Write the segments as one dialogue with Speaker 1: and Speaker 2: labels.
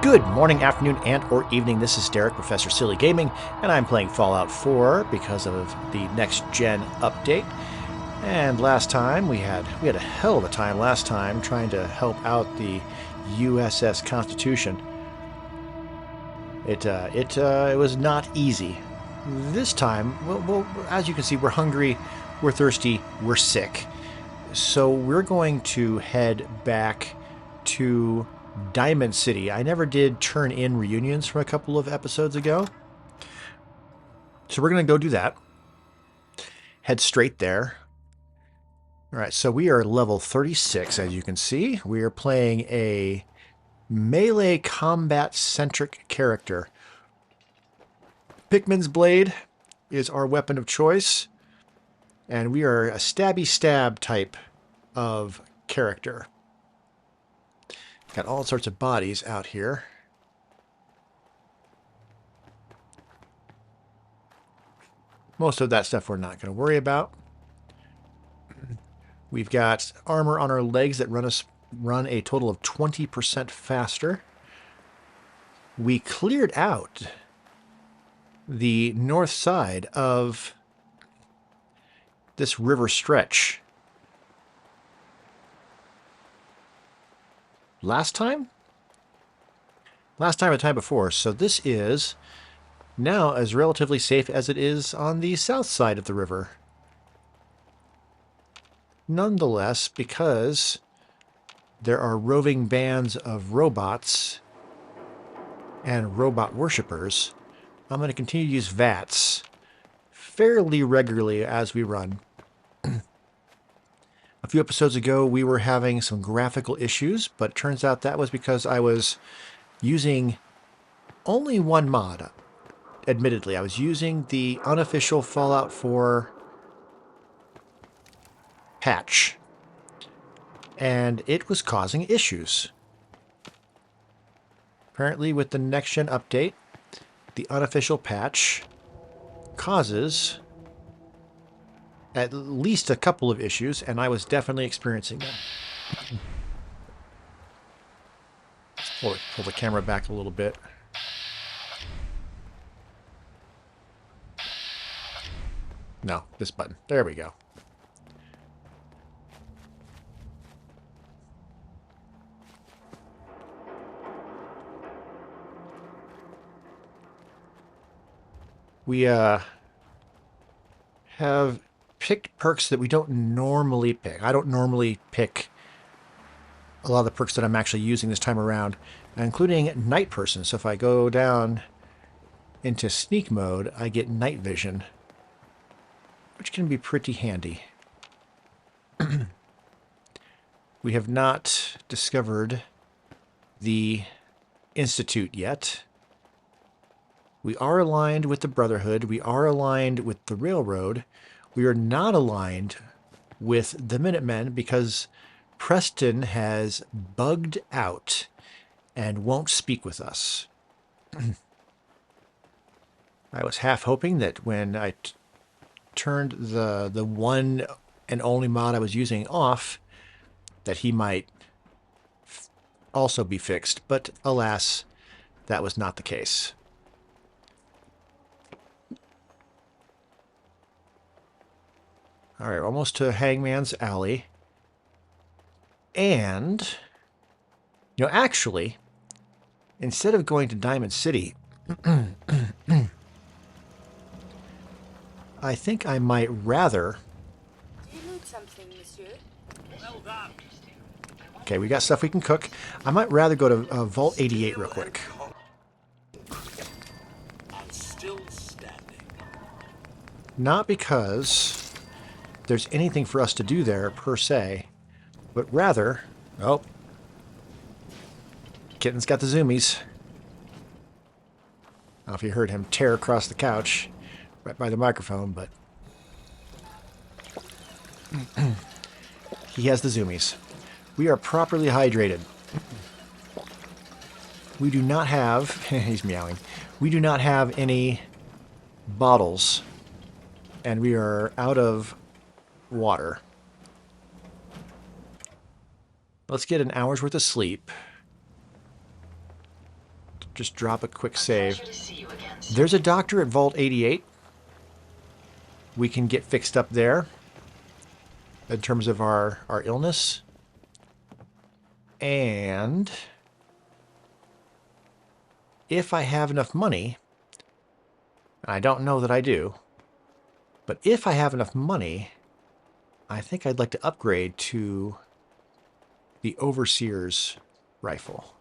Speaker 1: Good morning, afternoon, and or evening. This is Derek, Professor Silly Gaming, and I'm playing Fallout 4 because of the next gen update. And last time we had a hell of a time last time trying to help out the USS Constitution. It was not easy. This time, well, as you can see, we're hungry, we're thirsty, we're sick. So we're going to head back to Diamond City. I never did turn in reunions from a couple of episodes ago. So we're going to go do that. Head straight there. All right, so we are level 36, as you can see. We are playing a melee combat-centric character. Pickman's Blade is our weapon of choice, and we are a stabby-stab type of character. Got all sorts of bodies out here. Most of that stuff we're not going to worry about. We've got armor on our legs that run a total of 20% faster. We cleared out the north side of this river stretch last time or the time before. So this is now as relatively safe as it is on the south side of the river. Nonetheless, because there are roving bands of robots and robot worshippers, I'm going to continue to use VATS fairly regularly as we run. A few episodes ago, we were having some graphical issues, but it turns out that was because I was using only one mod. Admittedly, I was using the unofficial Fallout 4 patch, and it was causing issues. Apparently, with the next-gen update, the unofficial patch causes at least a couple of issues, and I was definitely experiencing them. Pull the camera back a little bit. No, this button. There we go. We have picked perks that we don't normally pick. I don't normally pick a lot of the perks that I'm actually using this time around, including Night Person. So if I go down into sneak mode, I get night vision, which can be pretty handy. We have not discovered the Institute yet. We are aligned with the Brotherhood. We are aligned with the Railroad. We are not aligned with the Minutemen because Preston has bugged out and won't speak with us. I was half hoping that when I turned the one and only mod I was using off, that he might also be fixed, but alas, that was not the case. All right, almost to Hangman's Alley. And, you know, actually, instead of going to Diamond City, I think I might rather...
Speaker 2: Do you need something, monsieur?
Speaker 3: Well done.
Speaker 1: Okay, we got stuff we can cook. I might rather go to Vault 88 real quick.
Speaker 3: And still standing.
Speaker 1: Not because there's anything for us to do there, per se, but rather... Oh. Kitten's got the zoomies. I don't know if you heard him tear across the couch right by the microphone, but... he has the zoomies. We are properly hydrated. We do not have... he's meowing. We do not have any bottles, and we are out of water. Let's get an hour's worth of sleep. just drop a quick save. There's a doctor at Vault 88. We can get fixed up there in terms of our illness. And if I have enough money, and I don't know that I do, but if I have enough money, I think I'd like to upgrade to the Overseer's rifle.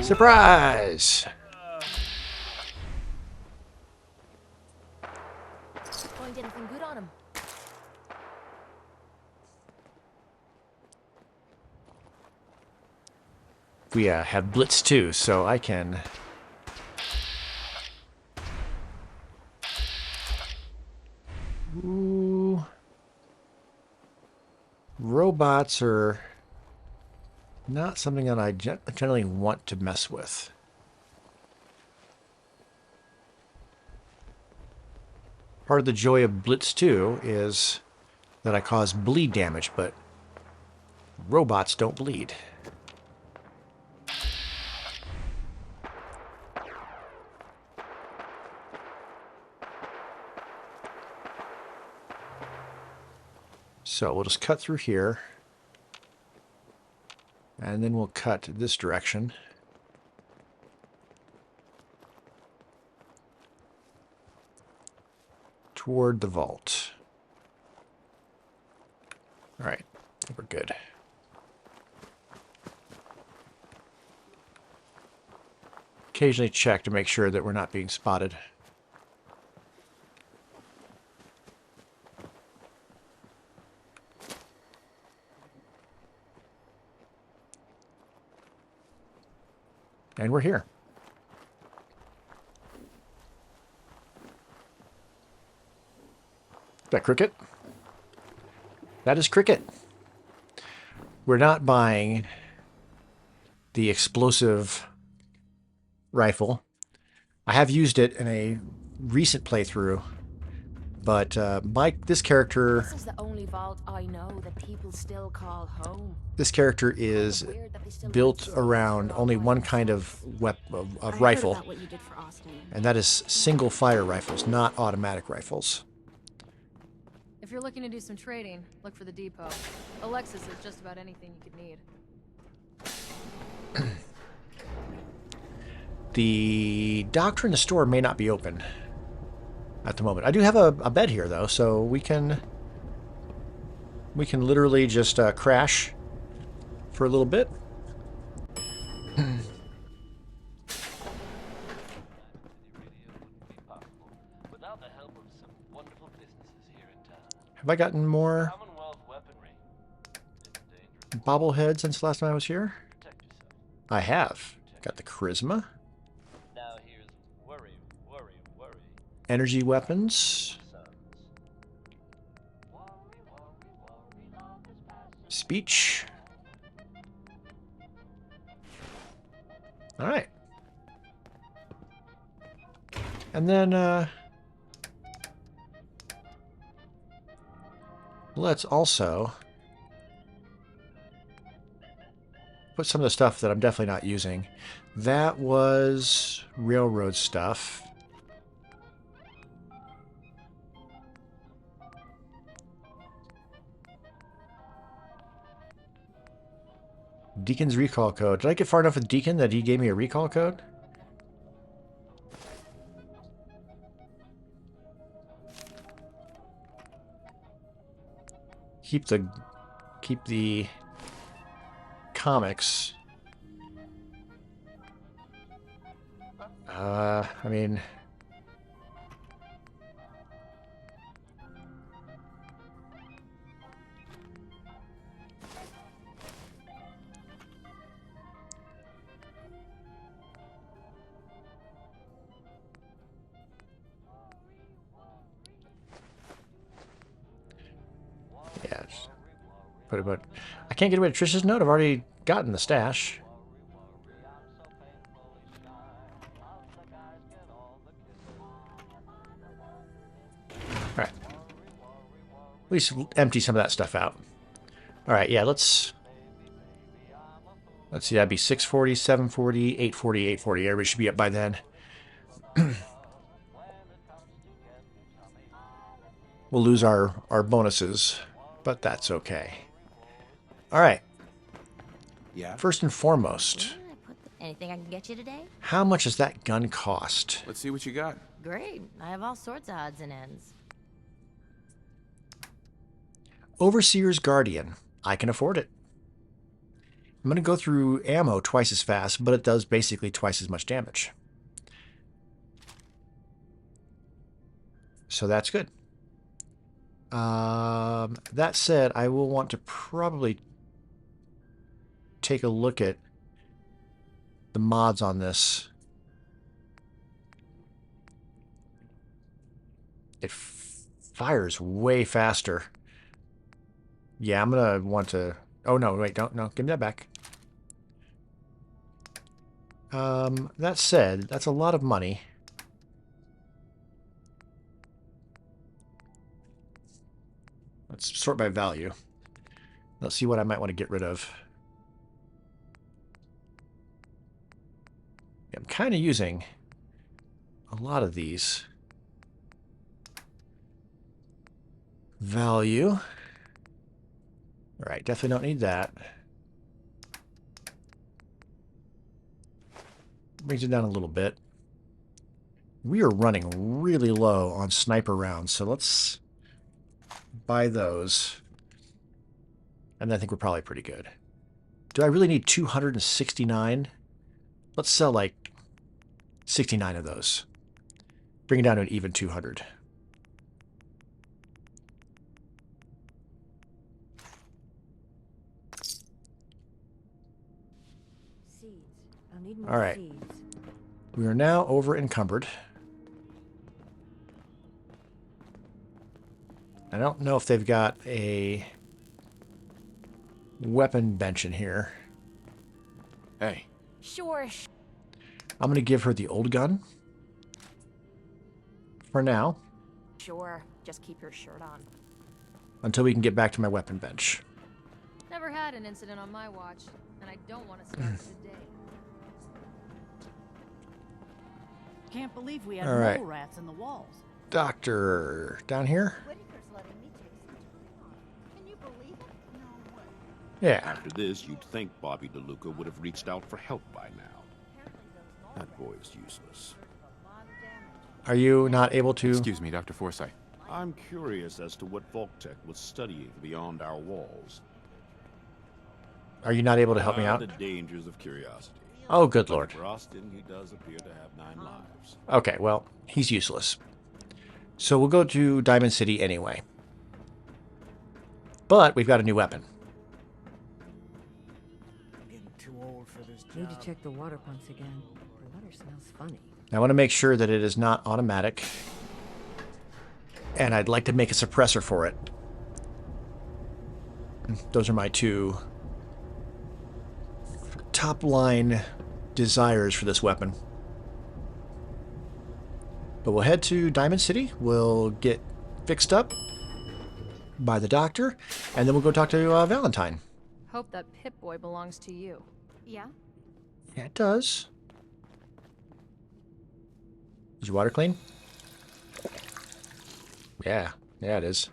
Speaker 1: Surprise!
Speaker 4: Find anything good on him?
Speaker 1: We have Blitz too, so I can... Ooh. Robots are not something that I generally want to mess with. Part of the joy of Blitz 2 is that I cause bleed damage, but robots don't bleed. So we'll just cut through here. And then we'll cut this direction. Toward the vault. Alright, I think we're good. Occasionally check to make sure that we're not being spotted. And we're here. Is that Cricket? That is Cricket. We're not buying the explosive rifle. I have used it in a recent playthrough, but this character...
Speaker 4: This is the only vault I know that people still call home.
Speaker 1: This character is built around only one kind of rifle,
Speaker 4: What you did for Austin.
Speaker 1: and that is single fire rifles, not automatic rifles.
Speaker 5: If you're looking to do some trading, look for the depot. Alexis is just about anything you could need.
Speaker 1: The doctor in the store may not be open at the moment. I do have a bed here though, so we can literally just crash for a little bit. Have I gotten more bobbleheads since last time I was here? I have. Got the charisma. Energy weapons. Speech. Alright. And then, let's also put some of the stuff that I'm definitely not using. That was railroad stuff. Deacon's recall code. Did I get far enough with Deacon that he gave me a recall code? Keep the comics. I mean, yes. But I can't get away with Trish's note. I've already gotten the stash. least empty some of that stuff out. All right, yeah, let's see, that'd be 640, 740, 840, 840. Everybody should be up by then. We'll lose our bonuses, but that's okay. All right.
Speaker 6: Yeah.
Speaker 1: First and foremost,
Speaker 4: Anything I can get you today?
Speaker 1: how much does that gun cost?
Speaker 6: Let's see what you got.
Speaker 4: Great. I have all sorts of odds and ends.
Speaker 1: Overseer's Guardian. I can afford it. I'm going to go through ammo twice as fast, but it does basically twice as much damage. So that's good. That said, I will want to probably take a look at the mods on this. It fires way faster. Yeah, I'm gonna want to... Oh, no, wait, don't, no, give me that back. That said, that's a lot of money. Let's sort by value. Let's see what I might want to get rid of. I'm kind of using a lot of these. Value. All right, definitely don't need that. Brings it down a little bit. We are running really low on sniper rounds, so let's buy those. And I think we're probably pretty good. Do I really need 269? Let's sell like 69 of those. Bring it down to an even 200. All right. We are now over encumbered. I don't know if they've got a weapon bench in here.
Speaker 6: Hey.
Speaker 4: Sure.
Speaker 1: I'm going to give her the old gun. For now.
Speaker 4: Sure. Just keep your shirt on.
Speaker 1: Until we can get back to my weapon bench.
Speaker 5: Never had an incident on my watch, and I don't want to start today.
Speaker 7: Can't believe we had
Speaker 1: All right.
Speaker 7: mole rats in the walls.
Speaker 1: Doctor, down here? Yeah.
Speaker 3: After this, you'd think Bobby DeLuca would have reached out for help by now. That boy is useless.
Speaker 1: Are you not able to?
Speaker 6: Excuse me, Dr. Forsyth.
Speaker 3: I'm curious as to what Volktech was studying beyond our walls.
Speaker 1: Are you not able to help me out?
Speaker 3: The dangers of curiosity.
Speaker 1: Oh, good lord.
Speaker 3: For Austin, he does appear to have 9 lives.
Speaker 1: Okay, well, he's useless. So we'll go to Diamond City anyway. But we've got a new weapon.
Speaker 8: Need to check the water pumps again. The water smells funny.
Speaker 1: I want to make sure that it is not automatic. And I'd like to make a suppressor for it. Those are my two top line desires for this weapon. But we'll head to Diamond City. We'll get fixed up by the doctor. And then we'll go talk to Valentine.
Speaker 5: Hope that Pip-Boy belongs to you.
Speaker 4: Yeah?
Speaker 1: Yeah, it does. Is your water clean? Yeah, it is.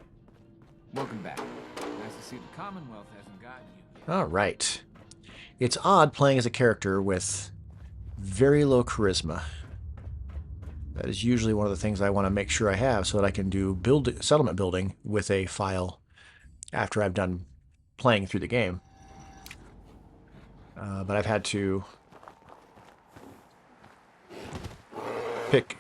Speaker 9: Welcome back. Nice to see the Commonwealth hasn't gotten you yet.
Speaker 1: All right. It's odd playing as a character with very low charisma. That is usually one of the things I want to make sure I have so that I can do settlement building with a file after I've done playing through the game. But I've had to pick...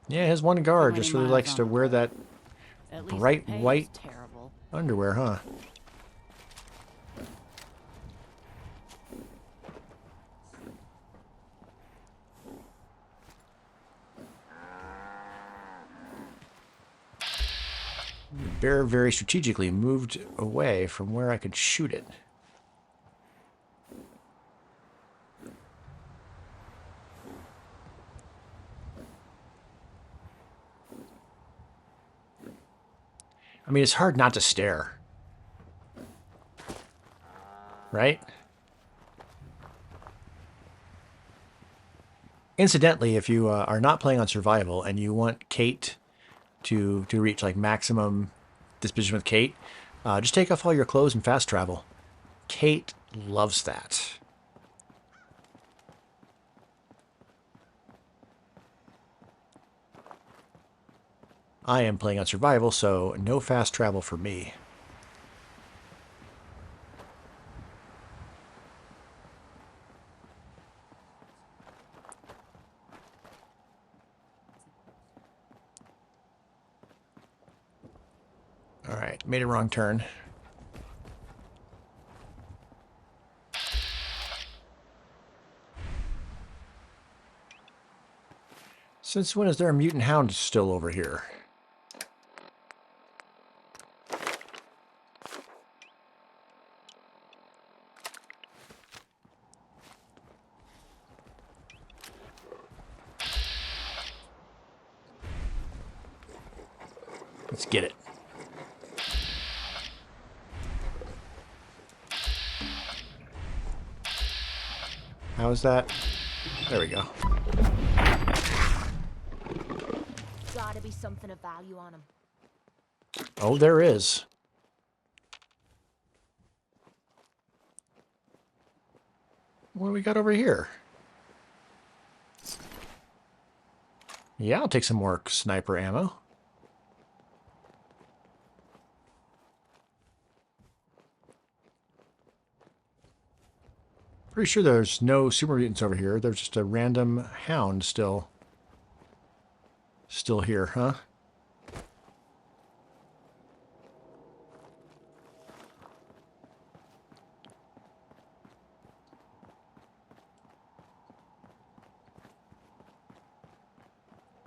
Speaker 1: Yeah, his one guard just really likes to wear that bright white underwear, huh? Bear very strategically moved away from where I could shoot it. I mean, it's hard not to stare. Right? Incidentally, if you are not playing on survival and you want Cait to reach like maximum disposition with Cait, just take off all your clothes and fast travel. Cait loves that. I am playing on survival, so no fast travel for me. Alright, made a wrong turn. Since when is there a mutant hound still over here? Let's get it. How is that? There we go.
Speaker 4: Gotta be something of value on him.
Speaker 1: Oh, there is. What do we got over here? Yeah, I'll take some more sniper ammo. Pretty sure there's no super mutants over here. There's just a random hound still here, huh?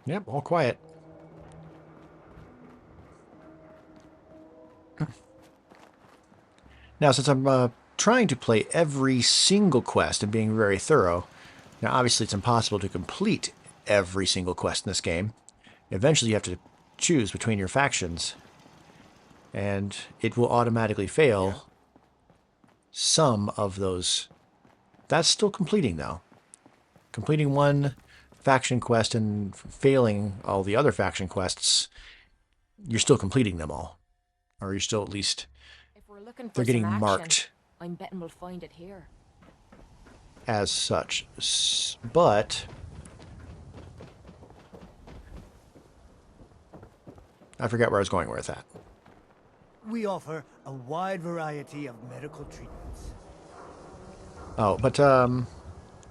Speaker 1: Yep, all quiet. Now, since I'm trying to play every single quest and being very thorough, now obviously it's impossible to complete every single quest in this game. Eventually you have to choose between your factions, and it will automatically fail some of those. That's still completing, though. Completing one faction quest and failing all the other faction quests, you're still completing them all. Or you're still at least...
Speaker 4: If we're looking for
Speaker 1: they're getting
Speaker 4: some action,
Speaker 1: marked
Speaker 4: I'm betting we'll find it here.
Speaker 1: as such. But... I forgot where I was going with that.
Speaker 10: We offer a wide variety of medical treatments.
Speaker 1: Oh, but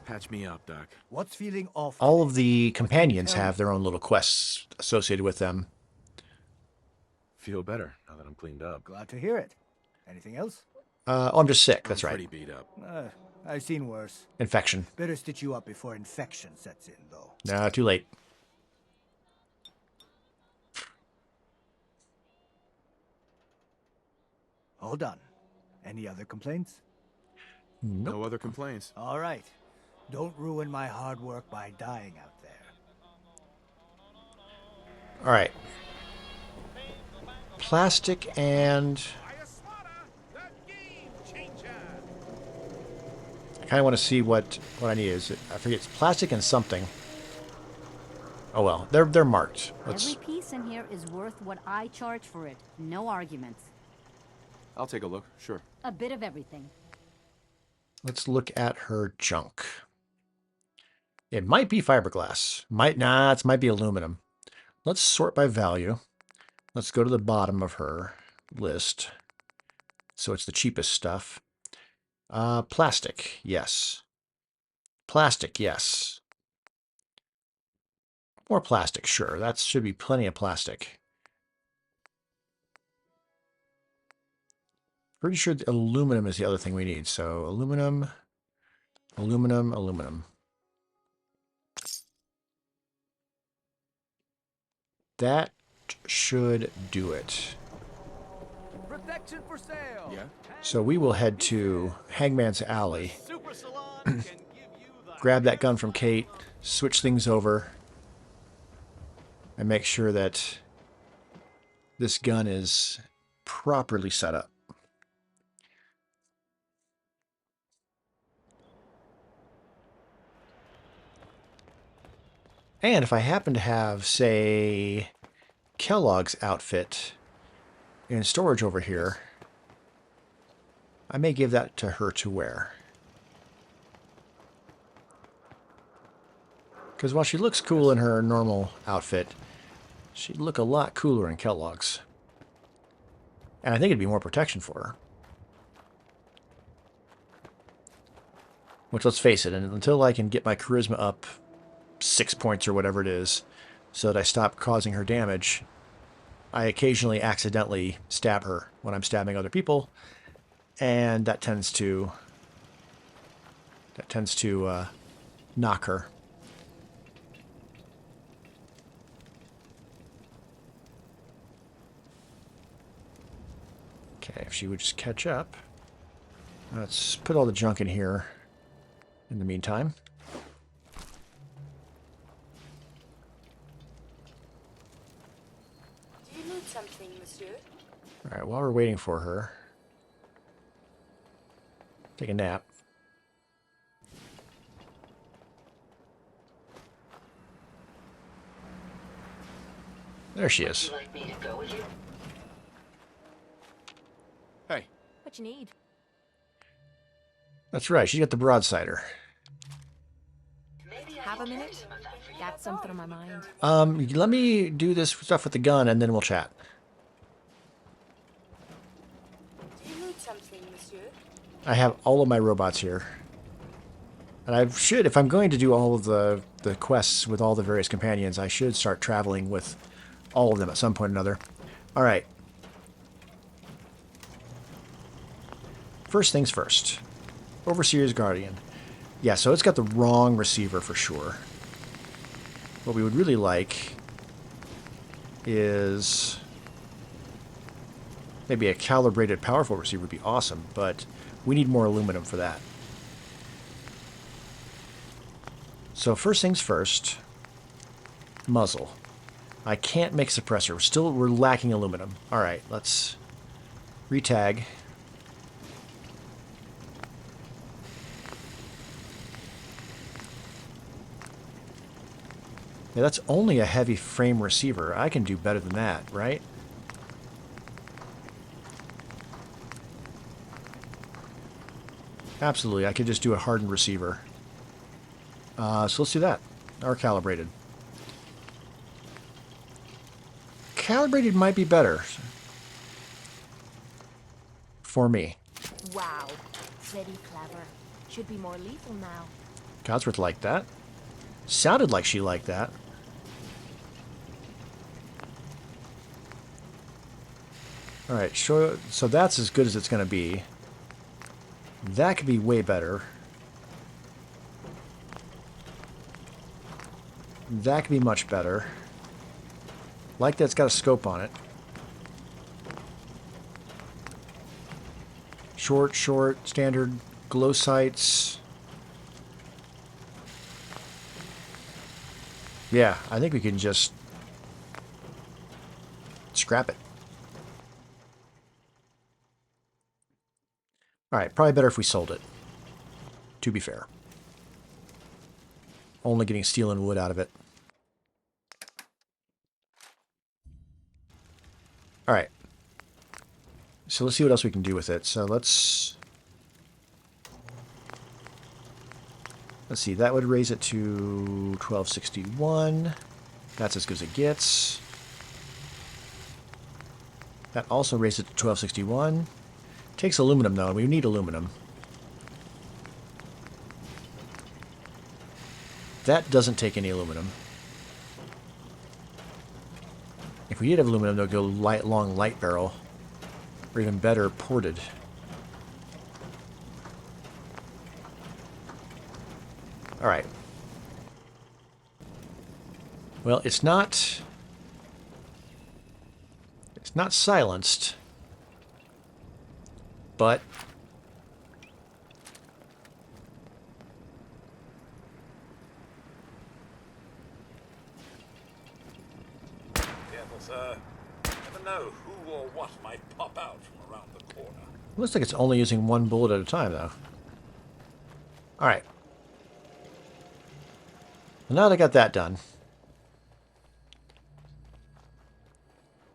Speaker 6: Patch me up, Doc.
Speaker 10: What's feeling off?
Speaker 1: all
Speaker 10: today?
Speaker 1: of the companions
Speaker 10: tell me?
Speaker 1: have their own little quests associated with them.
Speaker 6: Feel better now that I'm cleaned up.
Speaker 10: Glad to hear it. Anything else?
Speaker 1: Oh, I'm just sick. That's
Speaker 6: I'm
Speaker 1: right.
Speaker 6: pretty beat up.
Speaker 10: I've seen worse.
Speaker 1: Infection.
Speaker 10: Better stitch you up before infection sets in, though.
Speaker 1: Nah, too late.
Speaker 10: All done. Any other complaints?
Speaker 1: Nope.
Speaker 6: No other complaints.
Speaker 10: All right. Don't ruin my hard work by dying out there.
Speaker 1: All right. Plastic and... I kind of want to see what I need. Is it, I forget. It's plastic and something. Oh well, they're marked.
Speaker 7: Every piece in here is worth what I charge for it. No arguments.
Speaker 6: I'll take a look, sure.
Speaker 7: A bit of everything.
Speaker 1: Let's look at her junk. It might be fiberglass. It might be aluminum. Let's sort by value. Let's go to the bottom of her list. So it's the cheapest stuff. Plastic, yes. Plastic, yes. More plastic, sure. That should be plenty of plastic. Pretty sure the aluminum is the other thing we need. So aluminum, aluminum, aluminum. That should do it.
Speaker 10: Protection for sale.
Speaker 6: Yeah?
Speaker 1: So we will head to Hangman's Alley, grab that gun from Cait, switch things over, and make sure that this gun is properly set up. And if I happen to have, say, Kellogg's outfit in storage over here, I may give that to her to wear. Because while she looks cool in her normal outfit, she'd look a lot cooler in Kellogg's. And I think it'd be more protection for her. Which, let's face it, and until I can get my charisma up 6 points or whatever it is, so that I stop causing her damage, I occasionally accidentally stab her when I'm stabbing other people, and that tends to knock her. Okay, if she would just catch up. Let's put all the junk in here in the meantime.
Speaker 2: Do you need something, monsieur?
Speaker 1: Alright, while we're waiting for her, take a nap. There she is.
Speaker 8: Would you like me to go with you?
Speaker 3: Hey,
Speaker 4: What you need?
Speaker 1: That's right, she's got the broadsider.
Speaker 4: Have a minute? Got something on my mind.
Speaker 1: Let me do this stuff with the gun and then we'll chat.
Speaker 2: Do you need something, monsieur?
Speaker 1: I have all of my robots here. And I should, if I'm going to do all of the quests with all the various companions, I should start traveling with all of them at some point or another. Alright. First things first. Overseer's Guardian. Yeah, so it's got the wrong receiver for sure. What we would really like is maybe a calibrated powerful receiver would be awesome, but we need more aluminum for that. So first things first, muzzle. I can't make suppressor. We're lacking aluminum. All right, let's retag. Yeah, that's only a heavy frame receiver. I can do better than that, right? Absolutely, I could just do a hardened receiver. So let's do that. Or calibrated. Calibrated might be better. For me.
Speaker 4: Wow. Very clever. Should be more lethal now.
Speaker 1: Codsworth liked that. Sounded like she liked that. Alright, so that's as good as it's going to be. That could be way better. That could be much better. Like that's got a scope on it. Short, standard glow sights. Yeah, I think we can just scrap it. Alright, probably better if we sold it. To be fair. Only getting steel and wood out of it. Alright. So let's see what else we can do with it. So let's see, that would raise it to 1261. That's as good as it gets. That also raised it to 1261. Takes aluminum though, and we need aluminum. That doesn't take any aluminum. If we did have aluminum, they'll go long light barrel. Or even better, ported. Alright. Well, it's not silenced, but
Speaker 6: Careful, sir. Never
Speaker 11: know who or what might pop out from around the corner.
Speaker 1: Looks like it's only using one bullet at a time, though. Alright. Well, now that I got that done,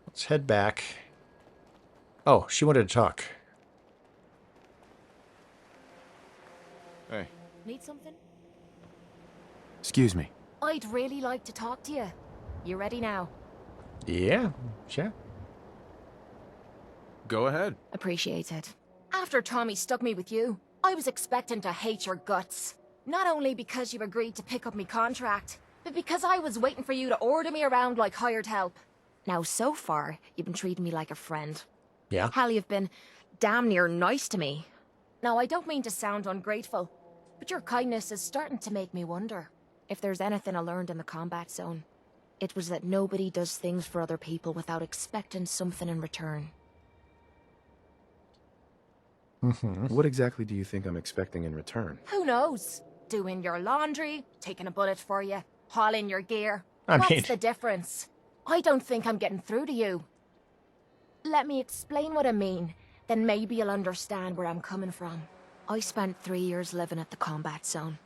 Speaker 1: let's head back. Oh, she wanted to talk.
Speaker 6: Hey.
Speaker 4: Need something?
Speaker 6: Excuse me.
Speaker 4: I'd really like to talk to you. You ready now?
Speaker 1: Yeah, sure.
Speaker 6: Go ahead.
Speaker 4: Appreciate it. After Tommy stuck me with you, I was expecting to hate your guts. Not only because you agreed to pick up me contract, but because I was waiting for you to order me around like hired help. Now, so far, you've been treating me like a friend.
Speaker 1: Yeah.
Speaker 4: Hell, you've been damn near nice to me. Now, I don't mean to sound ungrateful, but your kindness is starting to make me wonder. If there's anything I learned in the combat zone, it was that nobody does things for other people without expecting something in return.
Speaker 6: What exactly do you think I'm expecting in return?
Speaker 4: Who knows? Doing your laundry, taking a bullet for you, hauling your gear.
Speaker 1: I mean...
Speaker 4: What's the difference? I don't think I'm getting through to you. Let me explain what I mean, then maybe you'll understand where I'm coming from. I spent 3 years living at the combat zone.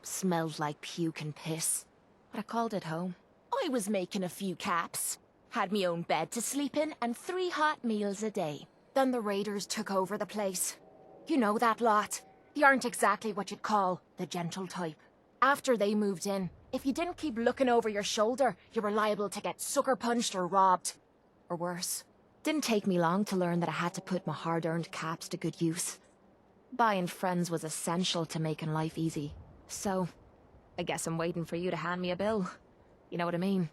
Speaker 4: Smelled like puke and piss, but I called it home. I was making a few caps, had me own bed to sleep in, and 3 hot meals a day. Then the raiders took over the place. You know that lot. They aren't exactly what you'd call the gentle type. After they moved in, if you didn't keep looking over your shoulder, you were liable to get sucker punched or robbed. Or worse. Didn't take me long to learn that I had to put my hard-earned caps to good use. Buying friends was essential to making life easy. So, I guess I'm waiting for you to hand me a bill. You know what I mean?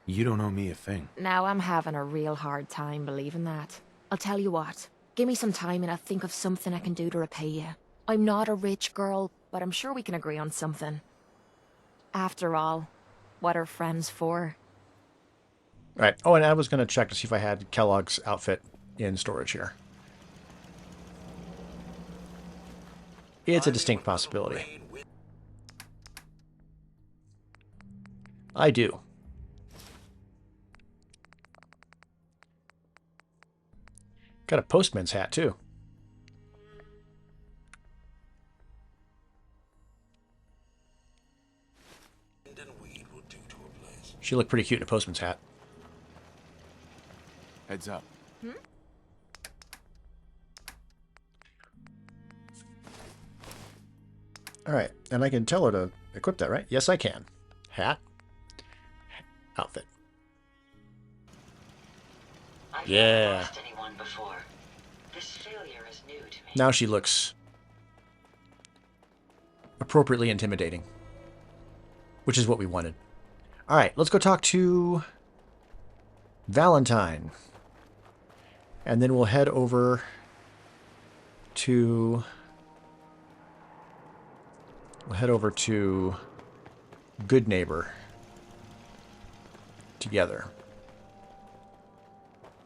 Speaker 6: You don't owe me a thing.
Speaker 4: Now I'm having a real hard time believing that. I'll tell you what. Give me some time and I'll think of something I can do to repay you. I'm not a rich girl, but I'm sure we can agree on something. After all, what are friends for?
Speaker 1: Right. Oh, and I was going to check to see if I had Kellogg's outfit in storage here. It's a distinct possibility. I do. Got a postman's hat, too. She looked pretty cute in a postman's hat.
Speaker 6: Heads up.
Speaker 1: Alright, and I can tell her to equip that, right? Yes, I can. Hat. Outfit. Yeah. Now she looks appropriately intimidating, which is what we wanted. Alright, let's go talk to Valentine. And then we'll head over to... Good Neighbor together.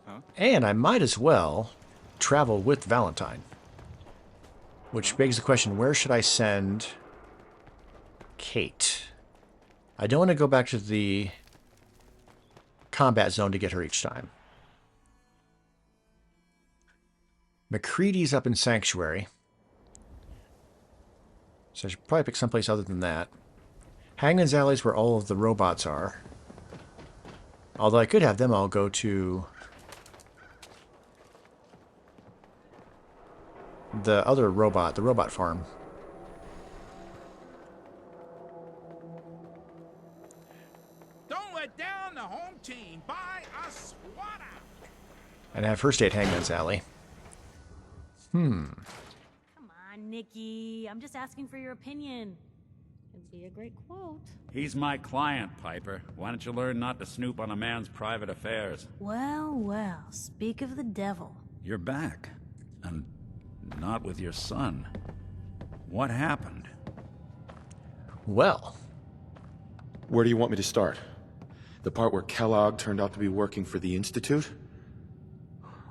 Speaker 9: Huh?
Speaker 1: And I might as well travel with Valentine. Which begs the question, where should I send Cait? I don't want to go back to the combat zone to get her each time. McCready's up in Sanctuary. So I should probably pick someplace other than that. Hangman's Alley's where all of the robots are. Although I could have them all go to the other robot, the robot farm.
Speaker 9: Don't let down the home team. Buy a swatter.
Speaker 1: And have her stay at Hangman's Alley.
Speaker 7: Come on, Nikki. I'm just asking for your opinion. It'd be a great quote.
Speaker 12: He's my client, Piper. Why don't you learn not to snoop on a man's private affairs?
Speaker 7: Well, well, speak of the devil.
Speaker 12: You're back. And not with your son. What happened?
Speaker 1: Well.
Speaker 6: Where do you want me to start? The part where Kellogg turned out to be working for the Institute?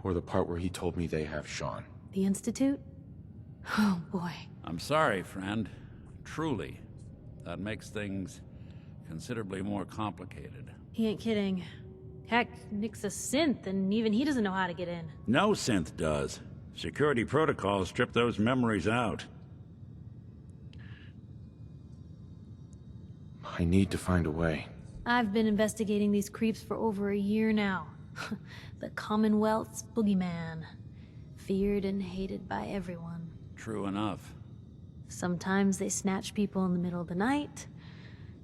Speaker 6: Or the part where he told me they have Sean?
Speaker 7: The Institute? Oh, boy.
Speaker 12: I'm sorry, friend. Truly. That makes things considerably more complicated.
Speaker 7: He ain't kidding. Heck, Nick's a synth, and even he doesn't know how to get in.
Speaker 12: No synth does. Security protocols strip those memories out.
Speaker 6: I need to find a way.
Speaker 7: I've been investigating these creeps for over a year now. The Commonwealth's boogeyman. Feared and hated by everyone.
Speaker 12: True enough.
Speaker 7: Sometimes they snatch people in the middle of the night,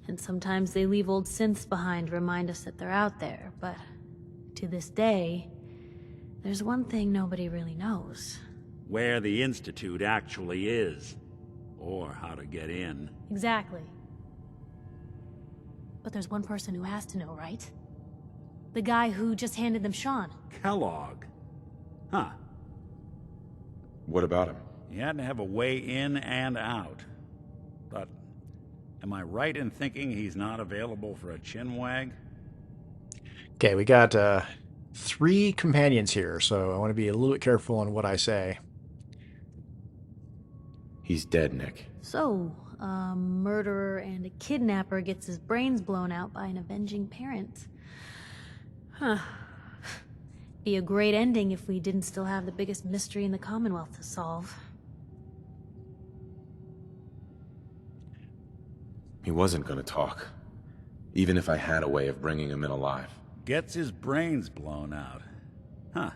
Speaker 7: and sometimes they leave old synths behind to remind us that they're out there, but to this day, there's one thing nobody really knows.
Speaker 12: Where the Institute actually is. Or how to get in.
Speaker 7: Exactly. But there's one person who has to know, right? The guy who just handed them Sean.
Speaker 12: Kellogg. Huh.
Speaker 6: What about him?
Speaker 12: He had to have a way in and out. But am I right in thinking he's not available for a chinwag?
Speaker 1: Okay, we got 3 companions here, so I want to be a little bit careful on what I say.
Speaker 6: He's dead, Nick.
Speaker 7: So, a murderer and a kidnapper gets his brains blown out by an avenging parent. Huh. Be a great ending if we didn't still have the biggest mystery in the Commonwealth to solve.
Speaker 6: He wasn't gonna talk. Even if I had a way of bringing him in alive.
Speaker 12: Gets his brains blown out. Huh.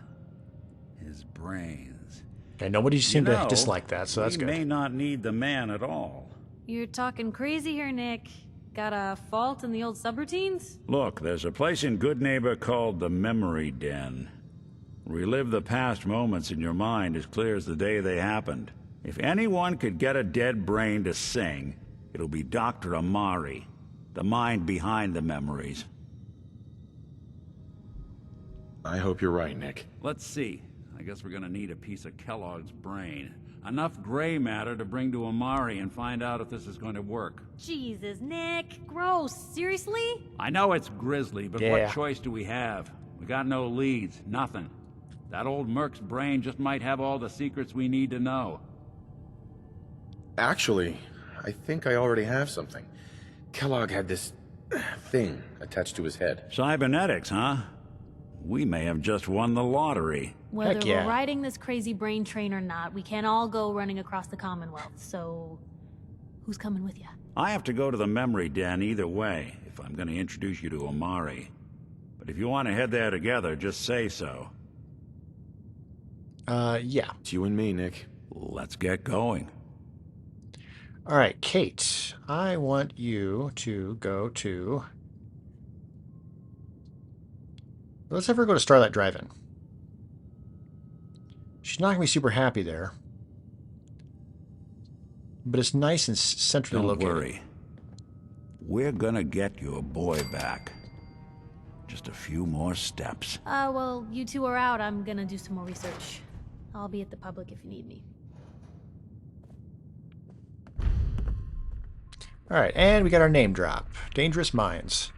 Speaker 12: His brains.
Speaker 1: Okay, nobody seemed to dislike that, so that's good.
Speaker 12: We may not need the man at all.
Speaker 7: You're talking crazy here, Nick. Got a fault in the old subroutines?
Speaker 12: Look, there's a place in Good Neighbor called the Memory Den. Relive the past moments in your mind as clear as the day they happened. If anyone could get a dead brain to sing, it'll be Dr. Amari, the mind behind the memories.
Speaker 6: I hope you're right, Nick.
Speaker 12: Let's see. I guess we're gonna need a piece of Kellogg's brain. Enough gray matter to bring to Amari and find out if this is going to work.
Speaker 7: Jesus, Nick. Gross. Seriously?
Speaker 12: I know it's grisly, but
Speaker 1: Yeah.
Speaker 12: what choice do we have? We got no leads, nothing. That old Merc's brain just might have all the secrets we need to know.
Speaker 6: Actually, I think I already have something. Kellogg had this thing attached to his head.
Speaker 12: Cybernetics, huh? We may have just won the lottery.
Speaker 7: Whether
Speaker 1: Heck yeah.
Speaker 7: we're riding this crazy brain train or not, we can't all go running across the Commonwealth, so who's coming with you?
Speaker 12: I have to go to the memory den either way, if I'm going to introduce you to Amari. But if you want to head there together, just say so.
Speaker 1: Yeah.
Speaker 6: It's you and me, Nick.
Speaker 12: Let's get going.
Speaker 1: All right, Cait, I want you to go to... Let's have her go to Starlight Drive-In. She's not going to be super happy there. But it's nice and centrally located.
Speaker 12: Don't worry. We're gonna get your boy back. Just a few more steps.
Speaker 7: Well, you two are out. I'm gonna do some more research. I'll be at the public if you need me.
Speaker 1: All right, and we got our name drop. Dangerous Minds.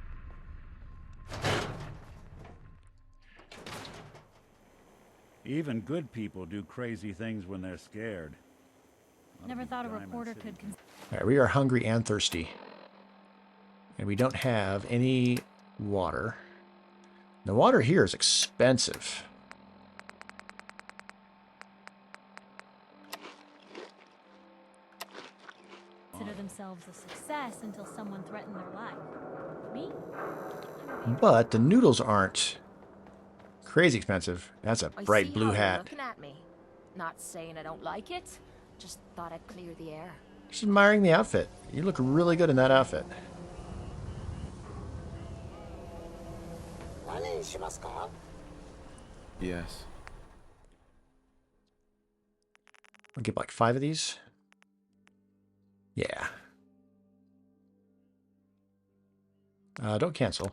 Speaker 12: Even good people do crazy things when they're scared.
Speaker 7: Never thought a reporter could...
Speaker 1: All right, we are hungry and thirsty. And we don't have any water. The water here is expensive.
Speaker 7: Consider themselves a success until someone threatened their life. Me?
Speaker 1: But the noodles aren't crazy expensive. That's a bright
Speaker 4: I see
Speaker 1: blue
Speaker 4: how you're
Speaker 1: hat.
Speaker 4: looking at me. Not saying I don't like it. Just thought I'd clear the air.
Speaker 1: Just admiring the outfit. You look really good in that outfit.
Speaker 6: Yes.
Speaker 1: I'll get like 5 of these. Yeah. Don't cancel.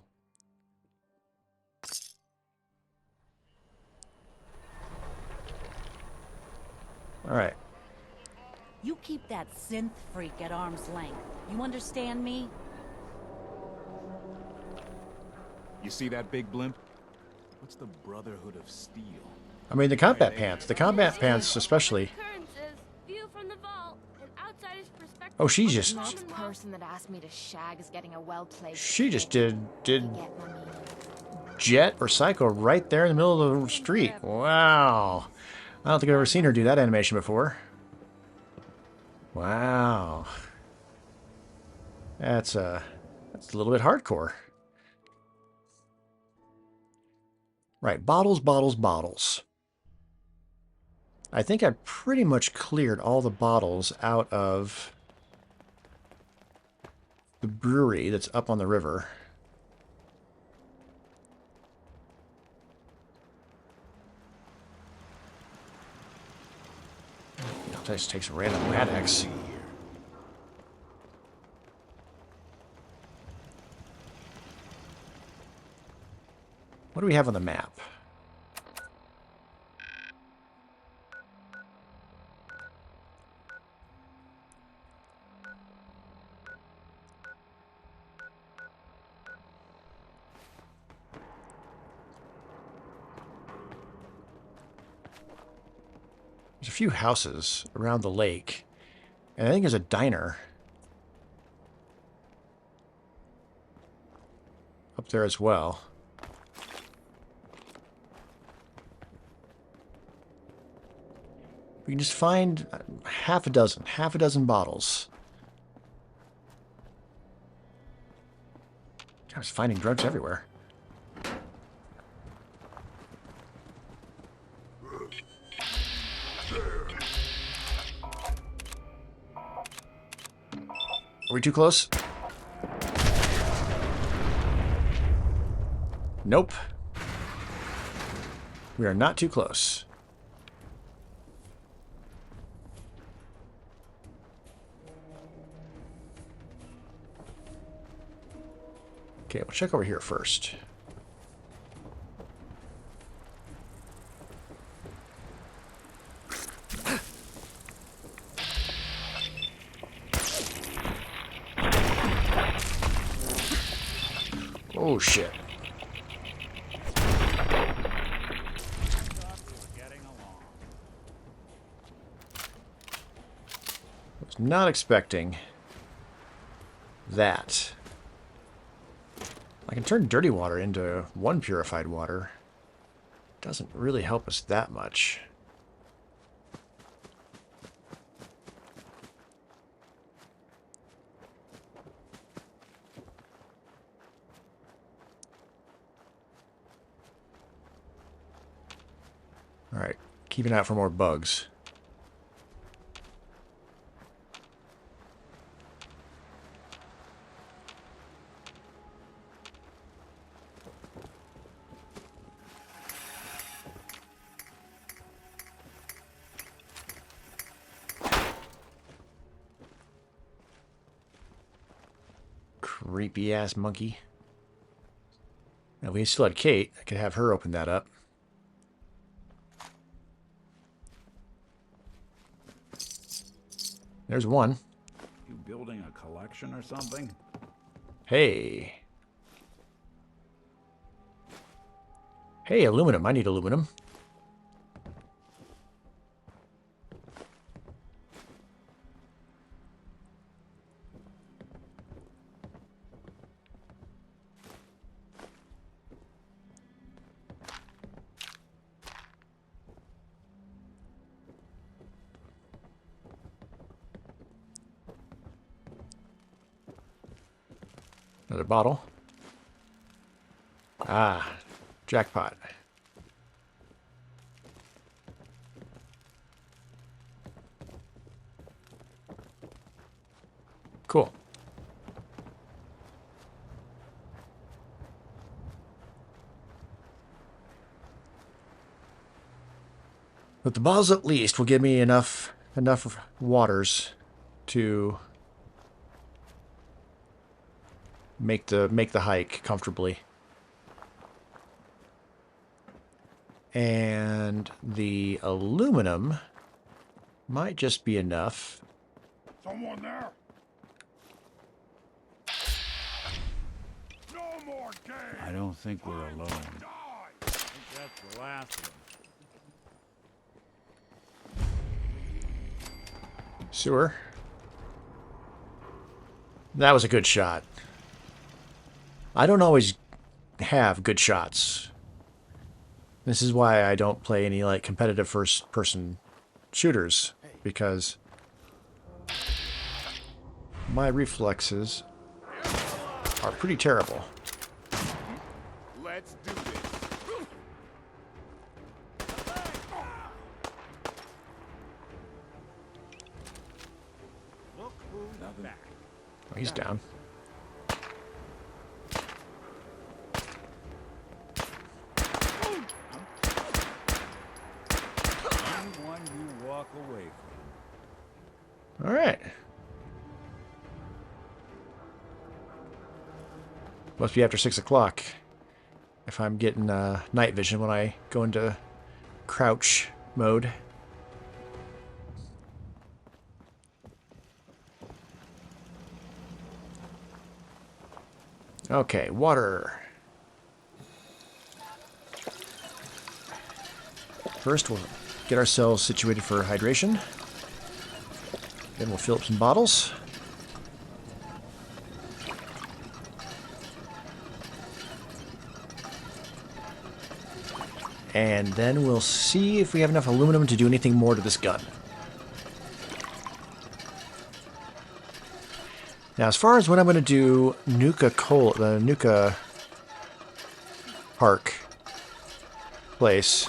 Speaker 1: All right.
Speaker 13: You keep that synth freak at arm's length. You understand me?
Speaker 3: You see that big blimp? What's the Brotherhood of Steel?
Speaker 1: I mean, the combat pants. The combat pants especially. Oh, she just...
Speaker 4: The next person that asked me to shag is getting a well-placed...
Speaker 1: She just did Jet or Psycho right there in the middle of the street. Wow. I don't think I've ever seen her do that animation before. Wow. That's a little bit hardcore. Right, bottles, bottles, bottles. I think I pretty much cleared all the bottles out of the brewery that's up on the river. I'll just take some random Maddox. What do we have on the map? There's a few houses around the lake, and I think there's a diner up there as well. We can just find half a dozen bottles. I was finding drugs everywhere. Are we too close? Nope. We are not too close. Okay, we'll check over here first. Oh, shit. Was not expecting that. I can turn dirty water into one purified water. Doesn't really help us that much. Alright, keep an eye out for more bugs. Creepy ass monkey. Now, if we still had Cait, I could have her open that up. There's one.
Speaker 12: You building a collection or something?
Speaker 1: Hey. Hey, aluminum. I need aluminum. Another bottle. Ah, jackpot. Cool. But the bottles at least will give me enough waters to make the hike comfortably. And the aluminum might just be enough.
Speaker 11: Someone there? No more games.
Speaker 12: I don't think we're alone. I think that's the last of them.
Speaker 1: Sewer. That was a good shot. I don't always have good shots. This is why I don't play any like competitive first-person shooters, because my reflexes are pretty terrible.
Speaker 3: Let's do this. Look who's back.
Speaker 1: Oh, he's down.
Speaker 9: Anyone you walk away from.
Speaker 1: All right. Must be after 6 o'clock if I'm getting night vision when I go into crouch mode. Okay, water. First, we'll get ourselves situated for hydration. Then we'll fill up some bottles. And then we'll see if we have enough aluminum to do anything more to this gun. Now, as far as what I'm going to do, the Nuka Park place,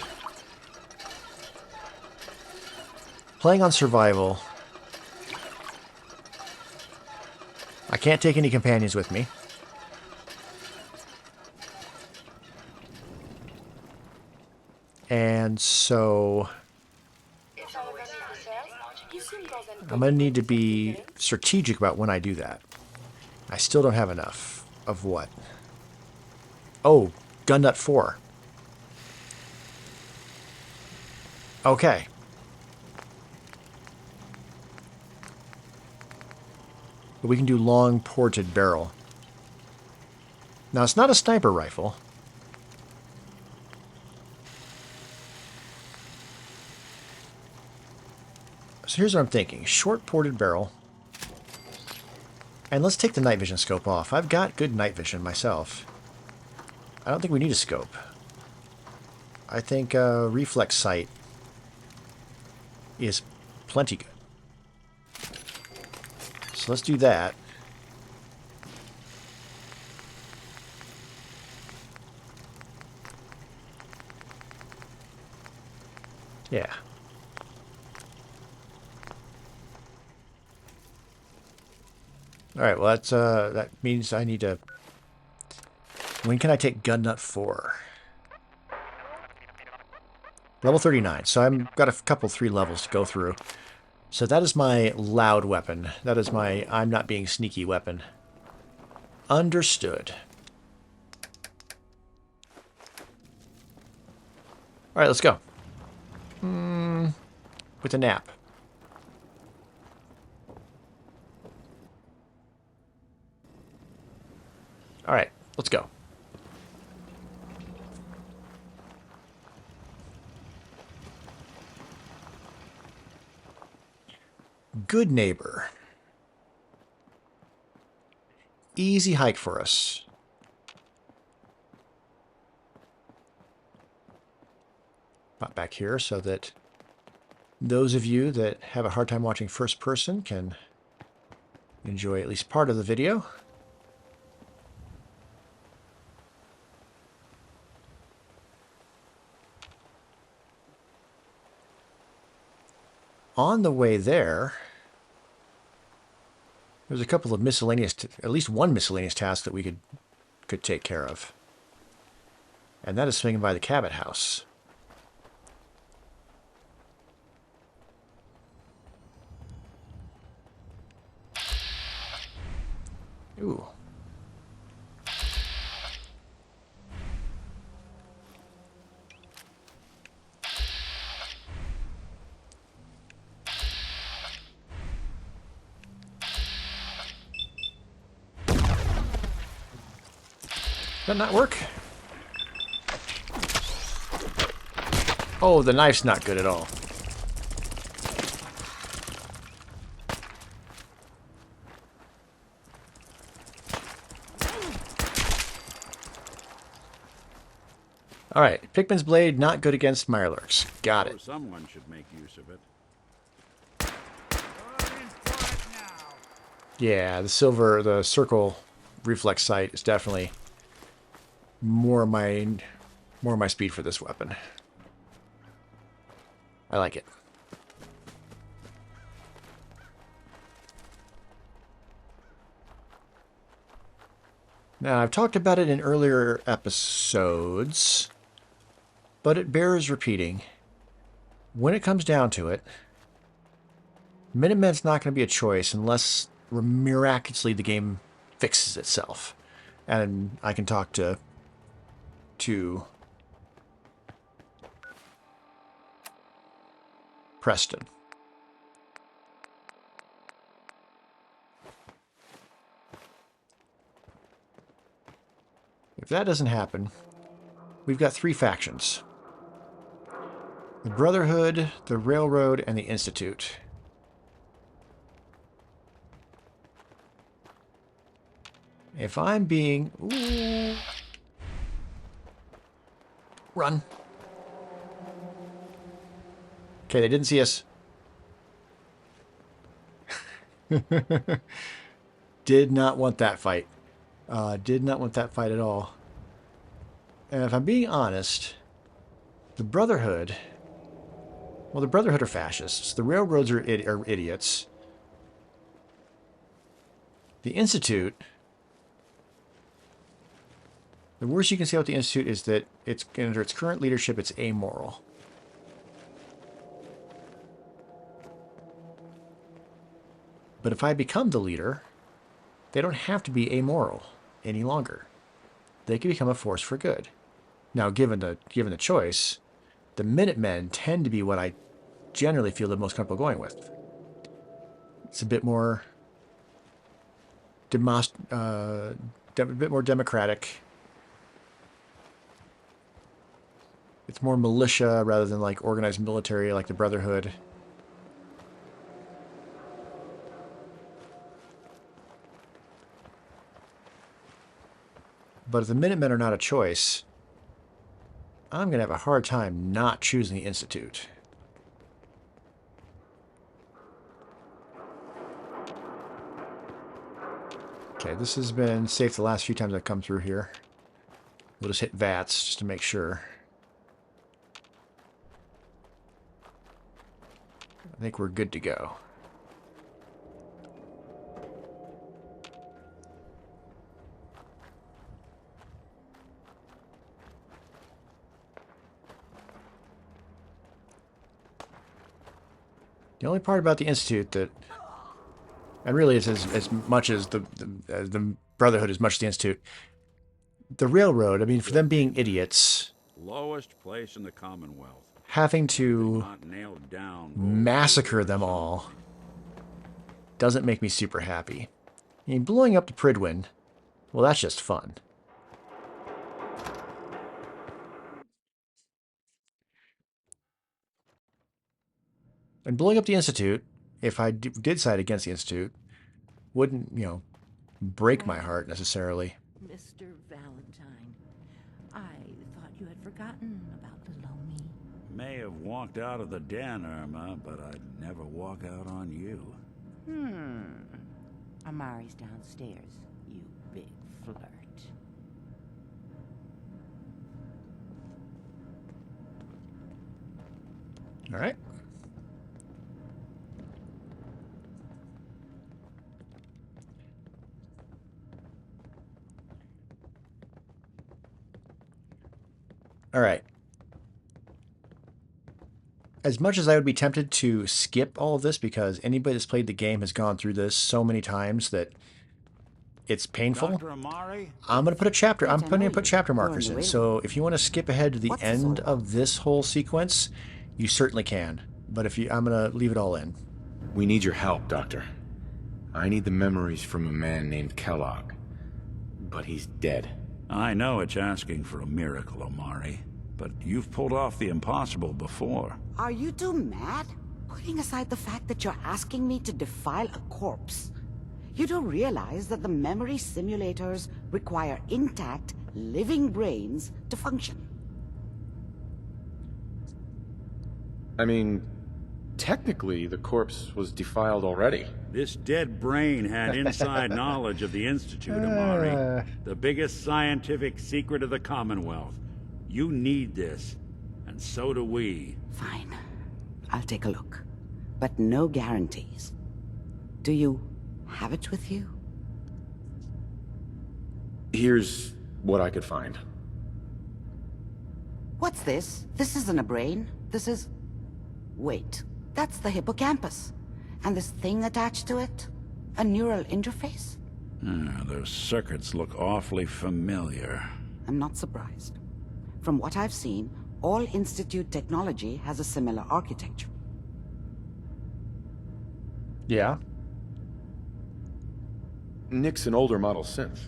Speaker 1: playing on survival, I can't take any companions with me. And so I'm going to need to be strategic about when I do that. I still don't have enough. Of what? Oh, gun nut 4. Okay. But we can do long ported barrel. Now, it's not a sniper rifle. So here's what I'm thinking. Short ported barrel. And let's take the night vision scope off. I've got good night vision myself. I don't think we need a scope. I think reflex sight is plenty good. So let's do that. Yeah. All right, well, that's that means I need to... When can I take gun nut 4? Level 39, so I've got a couple 3 levels to go through. So that is my loud weapon. That is my I'm not being sneaky weapon. Understood. All right, let's go. With a nap. All right, let's go. Good neighbor. Easy hike for us. Pop back here so that those of you that have a hard time watching first person can enjoy at least part of the video. On the way there, there's a couple of miscellaneous, at least one miscellaneous task that we could take care of. And that is swinging by the Cabot house. Ooh. Did that not work? Oh, the knife's not good at all. All right, Pickman's blade not good against Mirelurks. Got it.
Speaker 12: Someone should make use of it.
Speaker 1: Yeah, the circle reflex sight is definitely more my speed for this weapon. I like it. Now, I've talked about it in earlier episodes, but it bears repeating. When it comes down to it, Minutemen's not going to be a choice unless miraculously the game fixes itself. And I can talk to Preston. If that doesn't happen, we've got three factions. The Brotherhood, the Railroad, and the Institute. If I'm being... Ooh, run. Okay, they didn't see us. Did not want that fight. Did not want that fight at all. And if I'm being honest, the Brotherhood... Well, the Brotherhood are fascists. The Railroads are idiots. The Institute... The worst you can say about the Institute is that it's under its current leadership, it's amoral. But if I become the leader, they don't have to be amoral any longer. They can become a force for good. Now, given the choice, the Minutemen tend to be what I generally feel the most comfortable going with. It's a bit more democratic. It's more militia rather than like organized military like the Brotherhood. But if the Minutemen are not a choice, I'm going to have a hard time not choosing the Institute. Okay, this has been safe the last few times I've come through here. We'll just hit VATS just to make sure. I think we're good to go. The only part about the Institute that, and really it's as much as the Brotherhood as much as the Institute, the Railroad, I mean, for them being idiots,
Speaker 12: Lowest place in the Commonwealth.
Speaker 1: having to massacre them all doesn't make me super happy. I mean, blowing up the Pridwin, well, that's just fun. And blowing up the Institute, if I did side against the Institute, wouldn't, you know, break my heart necessarily.
Speaker 13: Mr. Valentine, I thought you had forgotten about Lomi.
Speaker 12: May have walked out of the den, Irma, but I'd never walk out on you.
Speaker 13: Amari's downstairs, you big flirt.
Speaker 1: All right. All right. As much as I would be tempted to skip all of this because anybody that's played the game has gone through this so many times that it's painful, I'm going to put a chapter. I'm going to put chapter markers in. So if you want to skip ahead to the end of this whole sequence, you certainly can. But if you, I'm going to leave it all in.
Speaker 6: We need your help, Doctor. I need the memories from a man named Kellogg. But he's dead.
Speaker 12: I know it's asking for a miracle, Omari, but you've pulled off the impossible before.
Speaker 14: Are you two mad? Putting aside the fact that you're asking me to defile a corpse, you don't realize that the memory simulators require intact, living brains to function.
Speaker 6: I mean, technically, the corpse was defiled already.
Speaker 12: This dead brain had inside knowledge of the Institute, Amari. The biggest scientific secret of the Commonwealth. You need this, and so do we.
Speaker 14: Fine. I'll take a look. But no guarantees. Do you have it with you?
Speaker 6: Here's what I could find.
Speaker 14: What's this? This isn't a brain. This is... Wait. That's the hippocampus. And this thing attached to it? A neural interface?
Speaker 12: Those circuits look awfully familiar.
Speaker 14: I'm not surprised. From what I've seen, all Institute technology has a similar architecture.
Speaker 1: Yeah.
Speaker 6: Nick's an older model synth.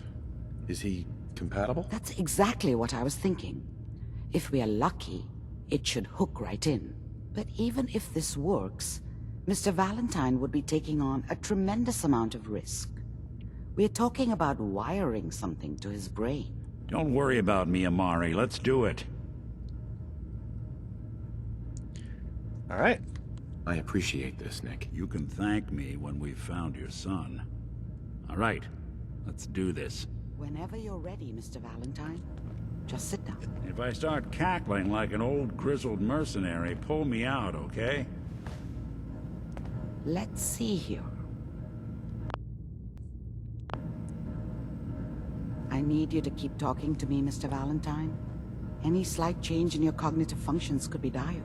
Speaker 6: Is he compatible?
Speaker 14: That's exactly what I was thinking. If we are lucky, it should hook right in. But even if this works, Mr. Valentine would be taking on a tremendous amount of risk. We're talking about wiring something to his brain.
Speaker 12: Don't worry about me, Amari. Let's do it.
Speaker 1: All right.
Speaker 6: I appreciate this, Nick.
Speaker 12: You can thank me when we've found your son. All right, let's do this.
Speaker 14: Whenever you're ready, Mr. Valentine. Just sit down.
Speaker 12: If I start cackling like an old grizzled mercenary, pull me out, okay?
Speaker 14: Let's see here. I need you to keep talking to me, Mr. Valentine. Any slight change in your cognitive functions could be dire.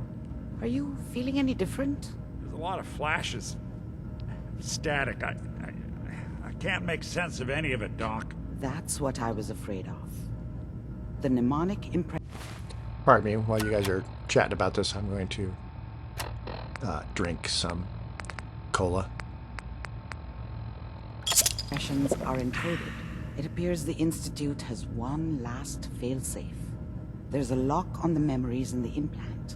Speaker 14: Are you feeling any different?
Speaker 12: There's a lot of flashes. Static. I can't make sense of any of it, Doc.
Speaker 14: That's what I was afraid of. The mnemonic impression.
Speaker 1: Pardon me, while you guys are chatting about this, I'm going to drink some cola.
Speaker 14: Impressions are encoded. It appears the Institute has one last failsafe. There's a lock on the memories in the implant.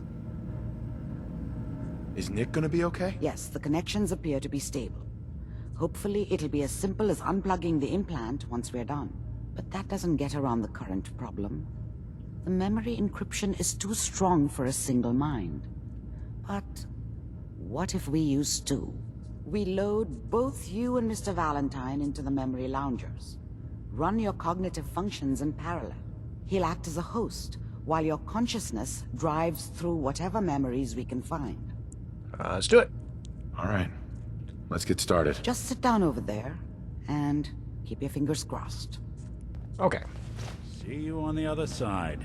Speaker 6: Is Nick gonna be okay?
Speaker 14: Yes, the connections appear to be stable. Hopefully it'll be as simple as unplugging the implant once we're done. But that doesn't get around the current problem. The memory encryption is too strong for a single mind. But what if we use two? We load both you and Mr. Valentine into the memory loungers. Run your cognitive functions in parallel. He'll act as a host, while your consciousness drives through whatever memories we can find.
Speaker 1: Let's do it.
Speaker 6: All right. Let's get started.
Speaker 14: Just sit down over there, and keep your fingers crossed.
Speaker 1: Okay.
Speaker 12: See you on the other side.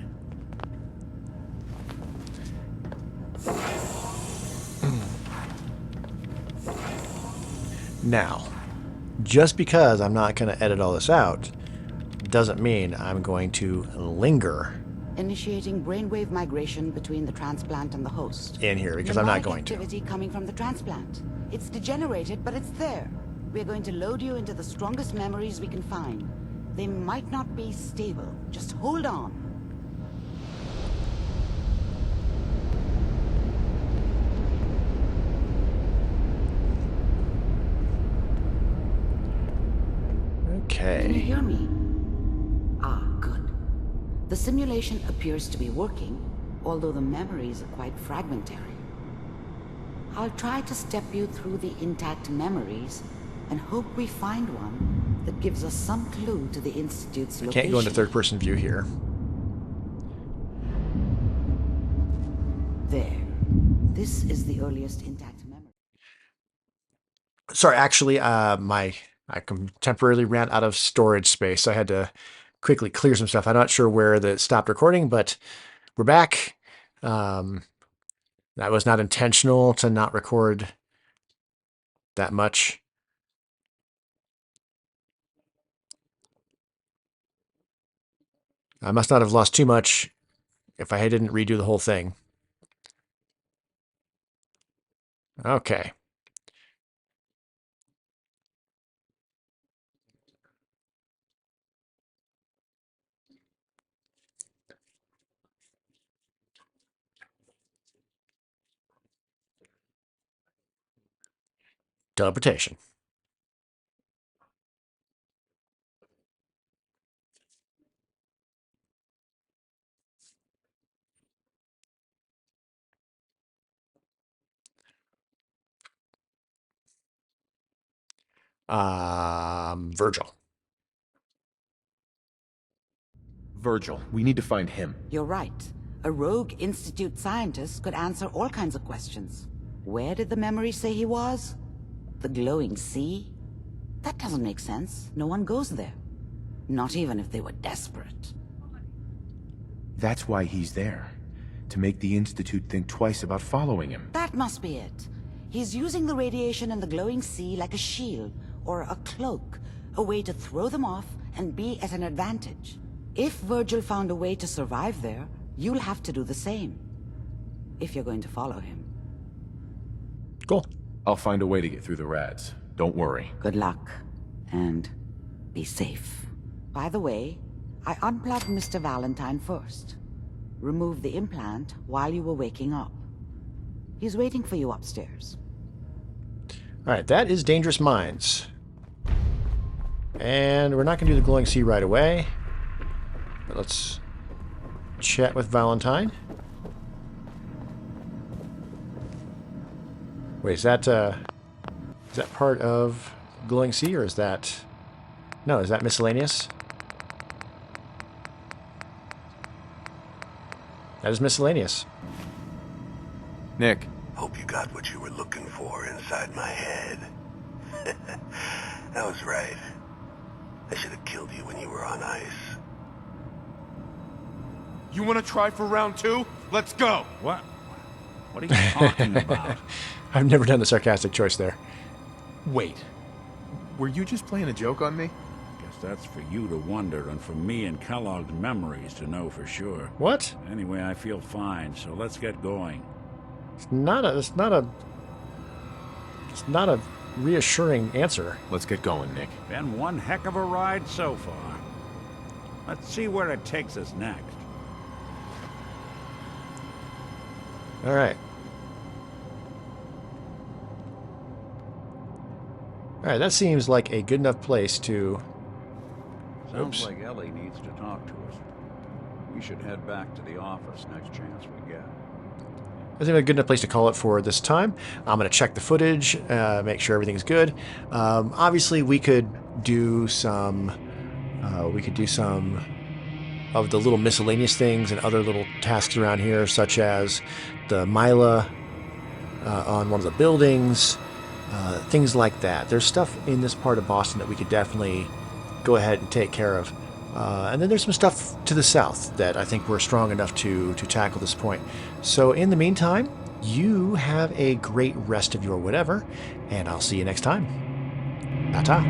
Speaker 1: Now, just because I'm not going to edit all this out, doesn't mean I'm going to linger
Speaker 14: Initiating brainwave migration between the transplant and the host.
Speaker 1: in here, because I'm not
Speaker 14: Mnemonic
Speaker 1: going to.
Speaker 14: activity coming from the transplant. It's degenerated, but it's there. We're going to load you into the strongest memories we can find. They might not be stable. Just hold on. Can you
Speaker 1: Okay.
Speaker 14: hear me? Ah, good. The simulation appears to be working, although the memories are quite fragmentary. I'll try to step you through the intact memories and hope we find one that gives us some clue to the Institute's
Speaker 1: I
Speaker 14: location.
Speaker 1: can't go into third-person view here.
Speaker 14: There. This is the earliest intact memory.
Speaker 1: Sorry, actually, I temporarily ran out of storage space. So I had to quickly clear some stuff. I'm not sure where that stopped recording, but we're back. That was not intentional to not record that much. I must not have lost too much if I didn't redo the whole thing. Okay. Teleportation. Virgil.
Speaker 6: Virgil. We need to find him.
Speaker 14: You're right. A rogue Institute scientist could answer all kinds of questions. Where did the memory say he was? The glowing sea? That doesn't make sense. No one goes there. Not even if they were desperate.
Speaker 6: That's why he's there. To make the Institute think twice about following him.
Speaker 14: That must be it. He's using the radiation in the glowing sea like a shield, or a cloak, a way to throw them off and be at an advantage. If Virgil found a way to survive there, you'll have to do the same. If you're going to follow him.
Speaker 1: Cool.
Speaker 6: I'll find a way to get through the rats. Don't worry.
Speaker 14: Good luck. And be safe. By the way, I unplugged Mr. Valentine first. Removed the implant while you were waking up. He's waiting for you upstairs.
Speaker 1: Alright, that is Dangerous Minds. And we're not going to do the glowing sea right away. But let's chat with Valentine. Wait, is that part of glowing sea, or is that... No, is that miscellaneous? That is miscellaneous.
Speaker 6: Nick.
Speaker 15: Hope you got what you were looking for inside my head. That was right. I should have killed you when you were on ice.
Speaker 6: You want to try for round 2? Let's go!
Speaker 12: What? What are you talking about?
Speaker 1: I've never done the sarcastic choice there.
Speaker 6: Wait. Were you just playing a joke on me?
Speaker 12: Guess that's for you to wonder, and for me and Kellogg's memories to know for sure.
Speaker 1: What?
Speaker 12: Anyway, I feel fine, so let's get going.
Speaker 1: It's not a reassuring answer.
Speaker 6: Let's get going, Nick.
Speaker 12: Been one heck of a ride so far. Let's see where it takes us next.
Speaker 1: All right. All right, that seems like a good enough place to...
Speaker 16: Sounds like Ellie needs to talk to us. We should head back to the office next chance we get.
Speaker 1: I think a good enough place to call it for this time. I'm going to check the footage, make sure everything's good. Obviously, we could do some of the little miscellaneous things and other little tasks around here, such as the Mila on one of the buildings, things like that. There's stuff in this part of Boston that we could definitely go ahead and take care of. And then there's some stuff to the south that I think we're strong enough to tackle this point. So in the meantime, you have a great rest of your whatever, and I'll see you next time. Ta-ta.